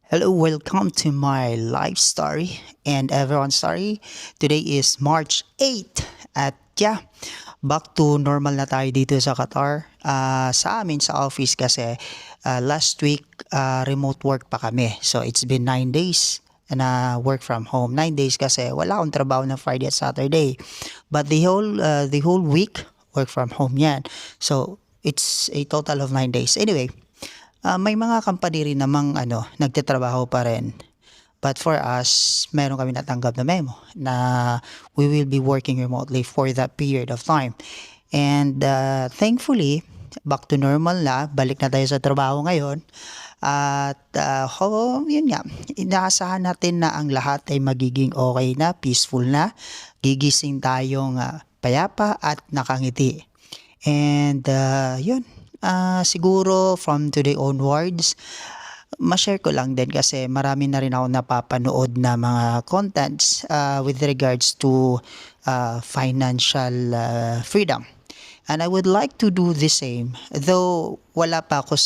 Hello, welcome to my life story and everyone's story. Today is March 8 at yeah, back to normal na tayo dito sa Qatar. Sa amin sa office kasi last week remote work pa kami. So it's been 9 days na work from home. 9 days kasi wala akong trabaho na Friday at Saturday. But the whole week work from home yan. So it's a total of 9 days. Anyway, may mga company rin namang nagtatrabaho pa rin. But for us, meron kami natanggap na memo na we will be working remotely for that period of time. And thankfully, back to normal na, balik na tayo sa trabaho ngayon. At yun nga, inaasahan natin na ang lahat ay magiging okay na, peaceful na. Gigising tayong payapa at nakangiti. And yun, siguro from today onwards, ma-share ko lang din kasi marami na rin ako napapanood na mga contents with regards to financial freedom. And I would like to do the same. Though wala pa ako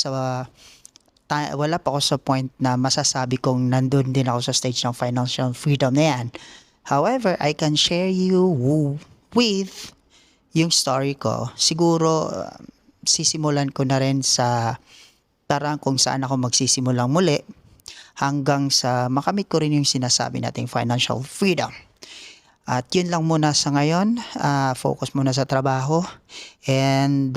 sa point na masasabi kong nandun din ako sa stage ng financial freedom na yan. However, I can share you with yung story ko. Siguro sisimulan ko na rin sa parang kung saan ako magsisimulang muli hanggang sa makamit ko rin yung sinasabi nating financial freedom. At yun lang muna sa ngayon. Focus muna sa trabaho. And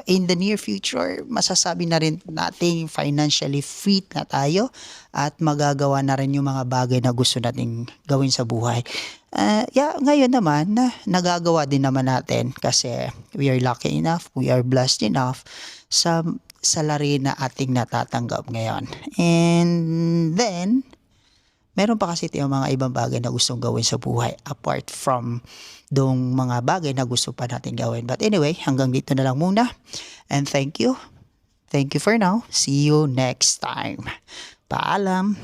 in the near future, masasabi na rin nating financially free na tayo at magagawa na rin yung mga bagay na gusto nating gawin sa buhay. Ngayon naman, nagagawa din naman natin kasi we are lucky enough, we are blessed enough sa salary na ating natatanggap ngayon. And then, meron pa kasi tayong mga ibang bagay na gustong gawin sa buhay apart from dong mga bagay na gusto pa natin gawin. But anyway, hanggang dito na lang muna. And thank you. Thank you for now. See you next time. Paalam.